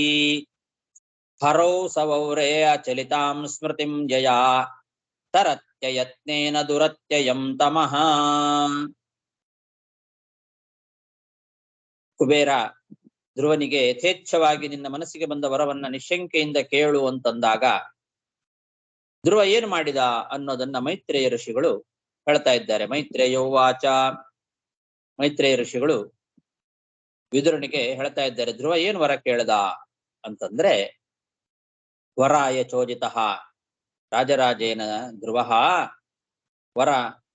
ಹರೌ ಸವೌರೇ ಅಚಲಿತಾಂ ಸ್ಮೃತಿಂ ಜಯಾ ತರತ್ಯಯತ್ನೇನ ದುರತ್ಯಯಂ ತಮಃ. ಕುಬೇರ ಧ್ರುವನಿಗೆ ಯಥೇಚ್ಛವಾಗಿ ನಿನ್ನ ಮನಸ್ಸಿಗೆ ಬಂದ ವರವನ್ನ ನಿಶಂಕೆಯಿಂದ ಕೇಳು ಅಂತಂದಾಗ ಧ್ರುವ ಏನು ಮಾಡಿದ ಅನ್ನೋದನ್ನ ಮೈತ್ರೇಯ ಋಷಿಗಳು ಹೇಳ್ತಾ ಇದ್ದಾರೆ. ಮೈತ್ರೇಯ ಉವಾಚ, ಮೈತ್ರೇಯ ಋಷಿಗಳು ವಿದುರನಿಗೆ ಹೇಳ್ತಾ ಇದ್ದಾರೆ, ಧ್ರುವ ಏನು ವರ ಕೇಳ್ದ ಅಂತಂದ್ರೆ, ವರಾಯ ಚೋದಿತಃ ರಾಜರಾಜೇನ ಧ್ರುವ ವರ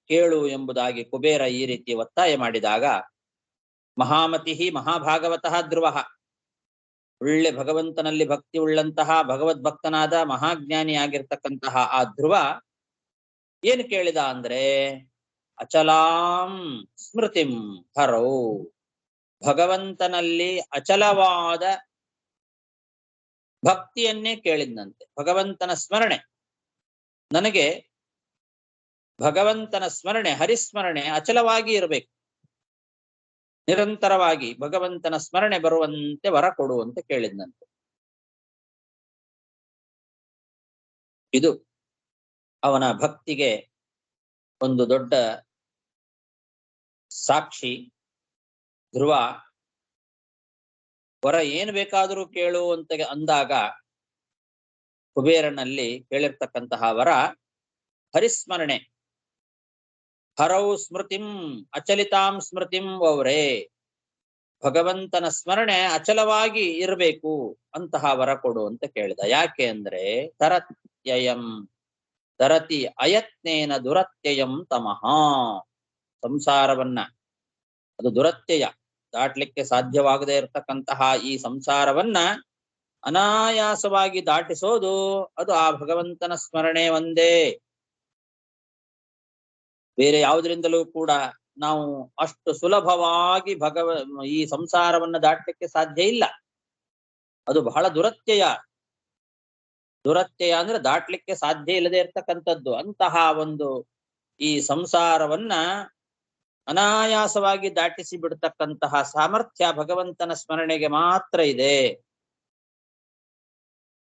ಕೇಳು ಎಂಬುದಾಗಿ ಕುಬೇರ ಈ ರೀತಿ ಒತ್ತಾಯ ಮಾಡಿದಾಗ, ಮಹಾಮತಿ ಮಹಾಭಾಗವತಃ ಧ್ರುವ, ಒಳ್ಳೆ ಭಗವಂತನಲ್ಲಿ ಭಕ್ತಿ ಉಳ್ಳಂತಹ ಭಗವದ್ಭಕ್ತನಾದ ಮಹಾಜ್ಞಾನಿ ಆಗಿರ್ತಕ್ಕಂತಹ ಆ ಧ್ರುವ ಏನು ಕೇಳಿದ ಅಂದ್ರೆ, ಅಚಲಾಂ ಸ್ಮೃತಿಂ ಹರೌ, ಭಗವಂತನಲ್ಲಿ ಅಚಲವಾದ ಭಕ್ತಿಯನ್ನೇ ಕೇಳಿದ್ನಂತೆ. ಭಗವಂತನ ಸ್ಮರಣೆ, ನನಗೆ ಭಗವಂತನ ಸ್ಮರಣೆ, ಹರಿಸ್ಮರಣೆ ಅಚಲವಾಗಿ ಇರಬೇಕು, ನಿರಂತರವಾಗಿ ಭಗವಂತನ ಸ್ಮರಣೆ ಬರುವಂತೆ ವರ ಕೊಡು ಅಂತ ಕೇಳಿದ್ನಂತೆ. ಇದು ಅವನ ಭಕ್ತಿಗೆ ಒಂದು ದೊಡ್ಡ ಸಾಕ್ಷಿ. ಧ್ರುವ ವರ ಏನು ಬೇಕಾದರೂ ಕೇಳು ಅಂತ ಅಂದಾಗ ಕುಬೇರನಲ್ಲಿ ಕೇಳಿರ್ತಕ್ಕಂತಹ ವರ ಹರಿಸ್ಮರಣೆ, ಹರೌ ಸ್ಮೃತಿಂ ಅಚಲಿತಾಂ ಸ್ಮೃತಿಂ ವೌರೇ. ಭಗವಂತನ ಸ್ಮರಣೆ ಅಚಲವಾಗಿ ಇರಬೇಕು, ಅಂತಹ ವರ ಕೊಡು ಅಂತ ಕೇಳಿದ. ಯಾಕೆ ಅಂದ್ರೆ ತರತ್ಯಯಂ ತರತಿ ಅಯತ್ನೇನ ದುರತ್ಯಯಂ ತಮಃ. ಸಂಸಾರವನ್ನ, ಅದು ದುರತ್ಯಯ, ದಾಟ್ಲಿಕ್ಕೆ ಸಾಧ್ಯವಾಗದೇ ಇರತಕ್ಕಂತಹ ಈ ಸಂಸಾರವನ್ನ ಅನಾಯಾಸವಾಗಿ ದಾಟಿಸೋದು ಅದು ಆ ಭಗವಂತನ ಸ್ಮರಣೆ ಒಂದೇ. ಬೇರೆ ಯಾವುದರಿಂದಲೂ ಕೂಡ ನಾವು ಅಷ್ಟು ಸುಲಭವಾಗಿ ಈ ಸಂಸಾರವನ್ನ ದಾಟಲಿಕ್ಕೆ ಸಾಧ್ಯ ಇಲ್ಲ. ಅದು ಬಹಳ ದುರತ್ಯಯ. ದುರತ್ಯಯ ಅಂದ್ರೆ ದಾಟ್ಲಿಕ್ಕೆ ಸಾಧ್ಯ ಇಲ್ಲದೆ ಇರ್ತಕ್ಕಂಥದ್ದು. ಅಂತಹ ಒಂದು ಈ ಸಂಸಾರವನ್ನ ಅನಾಯಾಸವಾಗಿ ದಾಟಿಸಿ ಬಿಡ್ತಕ್ಕಂತಹ ಸಾಮರ್ಥ್ಯ ಭಗವಂತನ ಸ್ಮರಣೆಗೆ ಮಾತ್ರ ಇದೆ.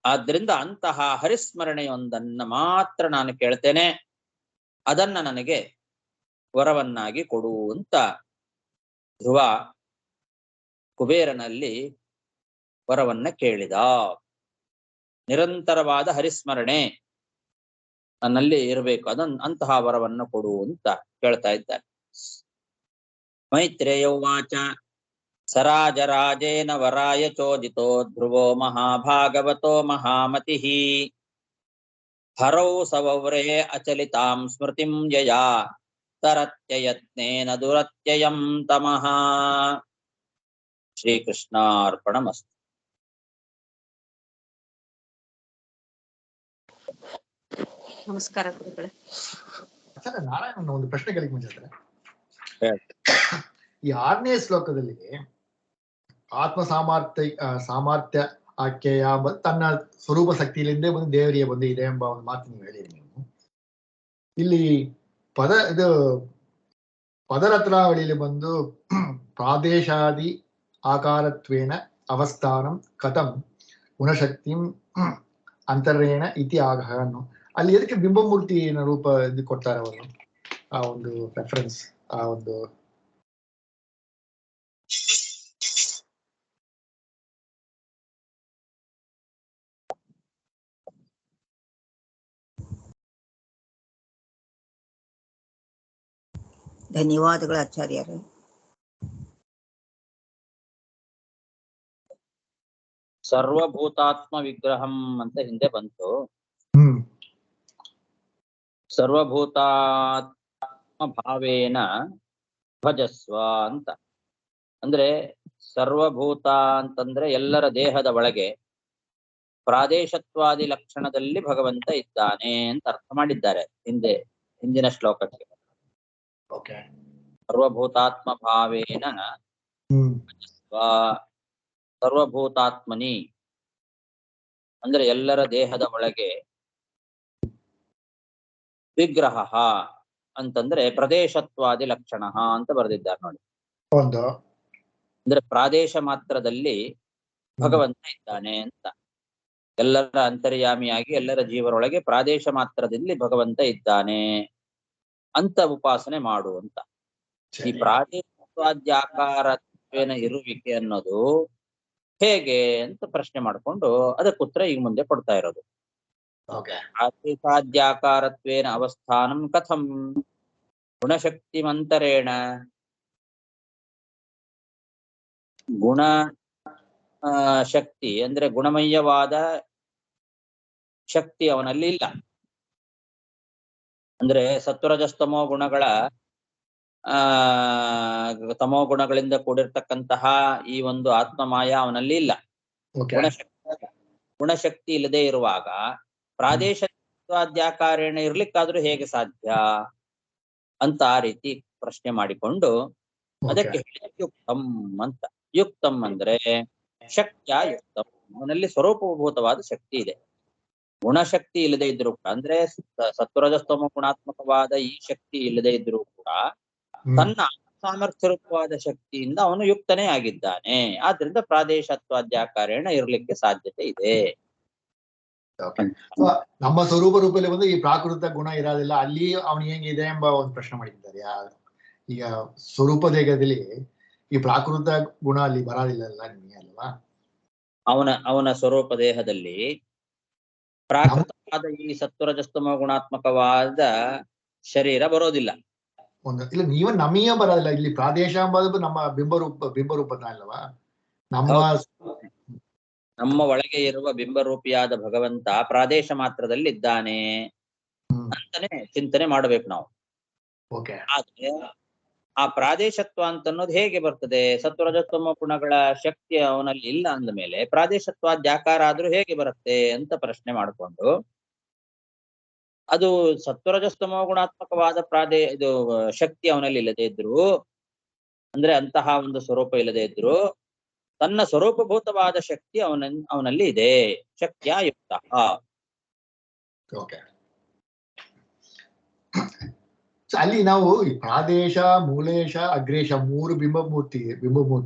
ಆದ್ರಿಂದ ಅಂತಹ ಹರಿಸ್ಮರಣೆಯೊಂದನ್ನ ಮಾತ್ರ ನಾನು ಕೇಳ್ತೇನೆ, ಅದನ್ನ ನನಗೆ ವರವನ್ನಾಗಿ ಕೊಡು ಅಂತ ಧ್ರುವ ಕುಬೇರನಲ್ಲಿ ವರವನ್ನ ಕೇಳಿದ. ನಿರಂತರವಾದ ಹರಿಸ್ಮರಣೆ ನನ್ನಲ್ಲಿ ಇರಬೇಕು, ಅಂತಹ ವರವನ್ನು ಕೊಡು ಅಂತ ಕೇಳ್ತಾ ಇದ್ದಾರೆ. ಮೈತ್ರೇಯ ಉವಾಚ ಸರಾಜರಾಜೇನ ವರಾಯ ಚೋದಿತೋ ಧ್ರುವೋ ಮಹಾಭಾಗವತೋ ಮಹಾಮತಿಃ. ಹರೌ ಸವವ್ರೇ ಅಚಲಿತಾಂ ಸ್ಮೃತಿಂ ಯಯಾ ತರತ್ಯಯತ್ನೇನ ದುರತ್ಯಯಂ ತಮಃ. ಶ್ರೀಕೃಷ್ಣಾರ್ಪಣಮಸ್ತು. ನಮಸ್ಕಾರ ಗುರುಗಳೇ. ನಾರಾಯಣ ಒಂದು ಪ್ರಶ್ನೆಗಳಿಗೆ ಮುಂಚೆ, ಈ 6ನೇ ಶ್ಲೋಕದಲ್ಲಿ ಆತ್ಮ ಸಾಮರ್ಥ್ಯ ಆಖ್ಯೆಯ ತನ್ನ ಸ್ವರೂಪ ಶಕ್ತಿಯಿಂದ ಬಂದು ದೇವರಿಗೆ ಬಂದು ಇದೆ ಎಂಬ ಒಂದು ಮಾತು ನೀವು ಹೇಳಿರಿ. ನೀವು ಇಲ್ಲಿ ಪದರತ್ನಾವಳಿಯಲ್ಲಿ ಬಂದು ಪ್ರಾದೇಶಾದಿ ಆಕಾರತ್ವೇನ ಅವಸ್ಥಾನಂ ಕಥಂ ಗುಣಶಕ್ತಿಂ ಅಂತರೇಣ ಇತಿ ಆಗಹ ಅನ್ನೋ, ಅಲ್ಲಿ ಎದಕ್ಕೆ ಬಿಂಬಮೂರ್ತಿನ ರೂಪ ಇದು ಕೊಡ್ತಾರೆ ಅವರು, ಆ ಒಂದು ರೆಫರೆನ್ಸ್, ಆ ಒಂದು ಧನ್ಯವಾದಗಳು ಆಚಾರ್ಯರೇ. ಸರ್ವಭೂತಾತ್ಮ ವಿಗ್ರಹಂ ಅಂತ ಹಿಂದೆ ಬಂತು. ಸರ್ವಭೂತಾತ್ಮ ಭಾವೇನ ಭಜಸ್ವ ಅಂತ. ಅಂದ್ರೆ ಸರ್ವಭೂತ ಅಂತಂದ್ರೆ ಎಲ್ಲರ ದೇಹದ ಒಳಗೆ ಪ್ರಾದೇಶತ್ವಾದಿ ಲಕ್ಷಣದಲ್ಲಿ ಭಗವಂತ ಇದ್ದಾನೆ ಅಂತ ಅರ್ಥ ಮಾಡಿದ್ದಾರೆ ಹಿಂದಿನ ಶ್ಲೋಕಕ್ಕೆ. ಸರ್ವಭೂತಾತ್ಮ ಭಾವೇನ ಭಜಸ್ವ. ಸರ್ವಭೂತಾತ್ಮನಿ ಅಂದ್ರೆ ಎಲ್ಲರ ದೇಹದ ಒಳಗೆ, ವಿಗ್ರಹ ಅಂತಂದ್ರೆ ಪ್ರದೇಶತ್ವಾದಿ ಲಕ್ಷಣ ಅಂತ ಬರೆದಿದ್ದಾರೆ ನೋಡಿ. ಅಂದ್ರೆ ಪ್ರಾದೇಶ ಮಾತ್ರದಲ್ಲಿ ಭಗವಂತ ಇದ್ದಾನೆ ಅಂತ. ಎಲ್ಲರ ಅಂತರ್ಯಾಮಿಯಾಗಿ ಎಲ್ಲರ ಜೀವರೊಳಗೆ ಪ್ರಾದೇಶ ಮಾತ್ರದಲ್ಲಿ ಭಗವಂತ ಇದ್ದಾನೆ ಅಂತ ಉಪಾಸನೆ ಮಾಡು ಅಂತ. ಈ ಪ್ರಾದೇಶತ್ವಾದ್ಯಾಕಾರತ್ವೇನ ಇರುವಿಕೆ ಅನ್ನೋದು ಹೇಗೆ ಅಂತ ಪ್ರಶ್ನೆ ಮಾಡಿಕೊಂಡು ಅದಕ್ಕೆ ಉತ್ತರ ಈಗ ಮುಂದೆ ಕೊಡ್ತಾ ಇರೋದು. ಪ್ರಾದೇಶಾದ್ಯಾಕಾರತ್ವೇನ ಅವಸ್ಥಾನಂ ಕಥಂ ಗುಣಶಕ್ತಿಮಂತರೇಣ. ಗುಣ ಶಕ್ತಿ ಅಂದ್ರೆ ಗುಣಮಯವಾದ ಶಕ್ತಿ ಅವನಲ್ಲಿ ಇಲ್ಲ. ಅಂದ್ರೆ ಸತ್ವರಜಸ್ತಮೋ ಗುಣಗಳ ತಮೋ ಗುಣಗಳಿಂದ ಕೂಡಿರ್ತಕ್ಕಂತಹ ಈ ಒಂದು ಆತ್ಮಮಾಯ ಅವನಲ್ಲಿ ಇಲ್ಲ. ಗುಣಶಕ್ತಿ ಇಲ್ಲದೆ ಇರುವಾಗ ಪ್ರಾದೇಶತ್ವಾದ್ಯಾಕಾರೇಣ ಇರ್ಲಿಕ್ಕಾದ್ರೂ ಹೇಗೆ ಸಾಧ್ಯ ಅಂತ ಆ ರೀತಿ ಪ್ರಶ್ನೆ ಮಾಡಿಕೊಂಡು ಅದಕ್ಕೆ ಯುಕ್ತಂ ಅಂತ. ಯುಕ್ತಂ ಅಂದ್ರೆ ಶಕ್ತಿಯ ಯುಕ್ತಂ, ಅವನಲ್ಲಿ ಸ್ವರೂಪಭೂತವಾದ ಶಕ್ತಿ ಇದೆ. ಗುಣಶಕ್ತಿ ಇಲ್ಲದೆ ಇದ್ರು ಕೂಡ, ಅಂದ್ರೆ ಸತ್ವರಜಸ್ತಮ ಗುಣಾತ್ಮಕವಾದ ಈ ಶಕ್ತಿ ಇಲ್ಲದೆ ಇದ್ರೂ ಕೂಡ ತನ್ನ ಸಾಮರ್ಥ್ಯ ರೂಪವಾದ ಶಕ್ತಿಯಿಂದ ಅವನು ಯುಕ್ತನೇ ಆಗಿದ್ದಾನೆ. ಆದ್ರಿಂದ ಪ್ರಾದೇಶತ್ವಾದ್ಯಾಕಾರೇಣ ಇರ್ಲಿಕ್ಕೆ ಸಾಧ್ಯತೆ ಇದೆ. ನಮ್ಮ ಸ್ವರೂಪ ರೂಪದಲ್ಲಿ ಬಂದು ಈ ಪ್ರಾಕೃತ ಗುಣ ಇರೋದಿಲ್ಲ, ಅಲ್ಲಿ ಅವನು ಹೆಂಗಿದೆ ಎಂಬ ಒಂದು ಪ್ರಶ್ನೆ ಮಾಡಿದ್ದಾರೆ. ಈಗ ಸ್ವರೂಪ ದೇಹದಲ್ಲಿ ಈ ಪ್ರಾಕೃತ ಗುಣ ಅಲ್ಲಿ ಬರೋದಿಲ್ಲ ನಿಮಗೆ ಅಲ್ವಾ? ಅವನ ಸ್ವರೂಪ ದೇಹದಲ್ಲಿ ಪ್ರಾಕೃತವಾದ ಈ ಸತ್ವರಜಸ್ತಮ ಗುಣಾತ್ಮಕವಾದ ಶರೀರ ಬರೋದಿಲ್ಲ. ಒಂದು ಇಲ್ಲ ನೀವ ನಮಗೆ ಬರೋದಿಲ್ಲ ಇಲ್ಲಿ ಪ್ರಾದೇಶ ಎಂಬುದು ನಮ್ಮ ಬಿಂಬರೂಪದ ಅಲ್ವಾ ನಮ್ಮ ನಮ್ಮ ಒಳಗೆ ಇರುವ ಬಿಂಬರೂಪಿಯಾದ ಭಗವಂತ ಪ್ರಾದೇಶ ಮಾತ್ರದಲ್ಲಿ ಇದ್ದಾನೆ ಅಂತಾನೆ ಚಿಂತನೆ ಮಾಡಬೇಕು ನಾವು. ಓಕೆ ಆದ್ರೆ ಆ ಪ್ರಾದೇಶತ್ವ ಅಂತ ಅನ್ನೋದು ಹೇಗೆ ಬರ್ತದೆ? ಸತ್ವರಜಸ್ತಮ ಗುಣಗಳ ಶಕ್ತಿ ಅವನಲ್ಲಿ ಇಲ್ಲ ಅಂದ ಮೇಲೆ ಪ್ರಾದೇಶತ್ವ ಜಾಕಾರ ಆದ್ರೂ ಹೇಗೆ ಬರುತ್ತೆ ಅಂತ ಪ್ರಶ್ನೆ ಮಾಡಿಕೊಂಡು, ಅದು ಸತ್ವರಜಸ್ತಮ ಗುಣಾತ್ಮಕವಾದ ಇದು ಶಕ್ತಿ ಅವನಲ್ಲಿ ಇಲ್ಲದೆ ಇದ್ರು, ಅಂದ್ರೆ ಅಂತಹ ಒಂದು ಸ್ವರೂಪ ಇಲ್ಲದೆ ಇದ್ರು, ತನ್ನ ಸ್ವರೂಪಭೂತವಾದ ಶಕ್ತಿ ಅವನಲ್ಲಿ ಇದೆ. ಶಕ್ತಿಯ ಯುಕ್ತ. ಓಕೆ ಅಲ್ಲಿ ನಾವು ಈ ಪ್ರಾದೇಶ, ಮೂಲೇಶ, ಅಗ್ರೇಶ 3 ಬಿಂಬಮೂರ್ತಿ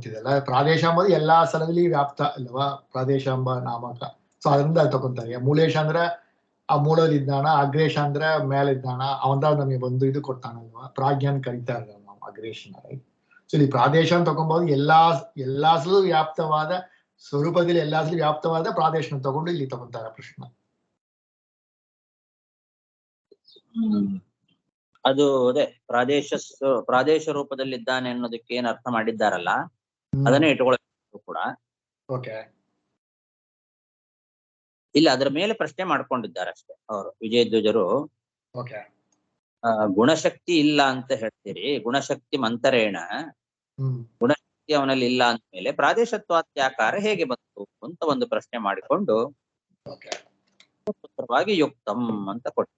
ಇದೆಲ್ಲ. ಪ್ರಾದೇಶ ಎಂಬುದು ಎಲ್ಲಾ ಸ್ಥಳದಲ್ಲಿ ವ್ಯಾಪ್ತ ಅಲ್ವಾ, ಪ್ರಾದೇಶ ಎಂಬ ನಾಮಕ. ಸೊ ಅದರಿಂದ ತಗೊಂತಾರೆ. ಮೂಲೇಶ ಅಂದ್ರೆ ಆ ಮೂಲದಲ್ಲಿ ಇದ್ದಾನ, ಅಗ್ರೇಶ ಅಂದ್ರೆ ಮೇಲಿದ್ದಾನ, ಅವಂದ ನಮಗೆ ಬಂದು ಇದು ಕೊಡ್ತಾನಲ್ವಾ, ಪ್ರಾಜ್ಞಾನ್ ಕರಿತಾ ಇದ್ದಾರೆ ನಾವು ಅಗ್ರೇಶನ. ಸೊ ಇಲ್ಲಿ ಪ್ರಾದೇಶ ಅಂತ ತಗೊಂಬೋದು ಎಲ್ಲಾ ಸಲ ವ್ಯಾಪ್ತವಾದ ಸ್ವರೂಪದಲ್ಲಿ ಎಲ್ಲಾ ಸಲ ವ್ಯಾಪ್ತವಾದ ಪ್ರಾದೇಶನ ತಗೊಂಡು ಇಲ್ಲಿ ತಗೊಂತಾರೆ ಪ್ರಶ್ನೆ. ಅದು ಅದೇ ಪ್ರಾದೇಶ ರೂಪದಲ್ಲಿದ್ದಾನೆ ಅನ್ನೋದಕ್ಕೆ ಏನ್ ಅರ್ಥ ಮಾಡಿದ್ದಾರಲ್ಲ ಅದನ್ನೇ ಇಟ್ಕೊಳ್ಳಬೇಕು ಕೂಡ. ಓಕೆ ಇಲ್ಲ ಅದರ ಮೇಲೆ ಪ್ರಶ್ನೆ ಮಾಡ್ಕೊಂಡಿದ್ದಾರೆ ಅಷ್ಟೇ ಅವರು ವಿಜಯಧ್ವಜರು. ಓಕೆ ಗುಣಶಕ್ತಿ ಇಲ್ಲ ಅಂತ ಹೇಳ್ತೀರಿ, ಗುಣಶಕ್ತಿ ಮಂತರೇಣ, ಗುಣಶಕ್ತಿ ಅವನಲ್ಲಿ ಇಲ್ಲ ಅಂದ್ಮೇಲೆ ಪ್ರಾದೇಶತ್ವಾತ್ಯಾಕಾರ ಹೇಗೆ ಬಂತು ಅಂತ ಒಂದು ಪ್ರಶ್ನೆ ಮಾಡಿಕೊಂಡು ಉತ್ತರವಾಗಿ ಯುಕ್ತಂ ಅಂತ ಕೊಟ್ಟು.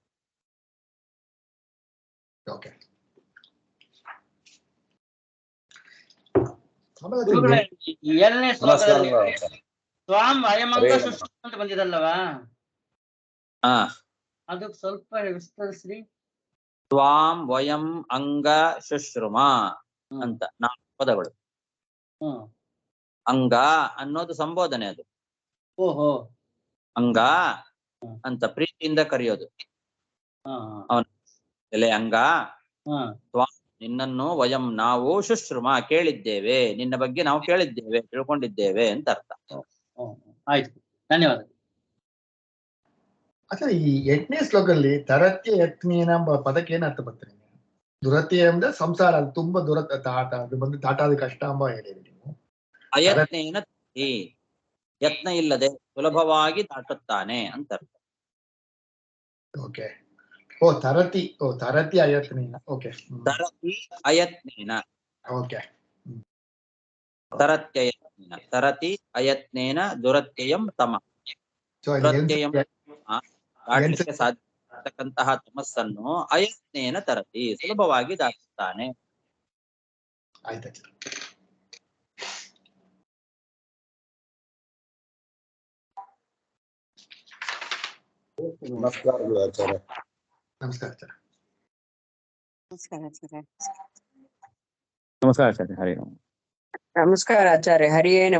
ಓಕೆ ಎರಡನೇ ಶ್ಲೋಕದಲ್ಲಿ ಸ್ವಾಮ್ ಅಯಮಂಗ ಸುಶ್ರುಮ ಅಂತ ಬಂದಿದಲ್ಲವಾ, ಅದಕ್ಕೆ ಸ್ವಲ್ಪ ವಿಸ್ತರಿಸ್ರಿ. ಸ್ವಾಂ ವಯಂ ಅಂಗ ಶುಶ್ರುಮ ಅಂತ 4 ಪದಗಳು. ಅಂಗ ಅನ್ನೋದು ಸಂಬೋಧನೆ, ಅದು ಓಹೋ ಅಂಗ ಅಂತ ಪ್ರೀತಿಯಿಂದ ಕರೆಯೋದು. ಅವನ ಎಲೆ ಅಂಗ, ಸ್ವಾಂ ನಿನ್ನನ್ನು, ವಯಂ ನಾವು, ಶುಶ್ರುಮ ಕೇಳಿದ್ದೇವೆ, ನಿನ್ನ ಬಗ್ಗೆ ನಾವು ಕೇಳಿದ್ದೇವೆ, ತಿಳ್ಕೊಂಡಿದ್ದೇವೆ ಅಂತ ಅರ್ಥ. ಆಯ್ತು, ಧನ್ಯವಾದ. ಅচ্ছা, ಈ 8ನೇ ಶ್ಲೋಕದಲ್ಲಿ ತರತ್ಯ ಯತ್ನೇನ ಎಂಬ ಪದಕ್ಕೆ ಏನ್ ಅರ್ಥ ಬರ್ತಾರೆ? ದುರತ್ಯ ಅಂದ್ರೆ ಸಂಸಾರ, ಅದು ತುಂಬಾ ಅದು ಬಂದು ದಾಟಾದ ಕಷ್ಟ ಎಂಬ ಹೇಳಿದ್ರಿ ನೀವು. ಅಯತ್ನೇನ ಯತ್ನ ಇಲ್ಲದೆ ಸುಲಭವಾಗಿ ದಾಟುತ್ತಾನೆ ಅಂತ ಅರ್ಥ. ಓಕೆ ತರತಿ ಅಯತ್ನೇನ. ಓಕೆ ತರತಿ ಅಯತ್ನೇನ. ಓಕೆ ತರತ್ಯಯತ್ನೇನ, ತರತಿ ಅಯತ್ನೇನ ದುರತ್ಯಯಂ ತಮ. ದುರತ್ಯಯಂ ದಾಟಲಿಕ್ಕೆ ಸಾಧ್ಯ ಇರತಕ್ಕಂತಹ ತಮಸ್ಸನ್ನು ಅಯತ್ನೇನ ತರತಿ, ಸುಲಭವಾಗಿ ದಾಟುತ್ತಾನೆ. ಆಯ್ತು. ನಮಸ್ಕಾರಗಳು ಆಚಾರ್ಯ. ನಮಸ್ಕಾರ ಆಚಾರ್ಯ. ನಮಸ್ಕಾರ ಆಚಾರ್ಯ. ಹರಿ ನಮಸ್ಕಾರ ಆಚಾರ್ಯ. ಹರಿಯೇ ನಮಃ.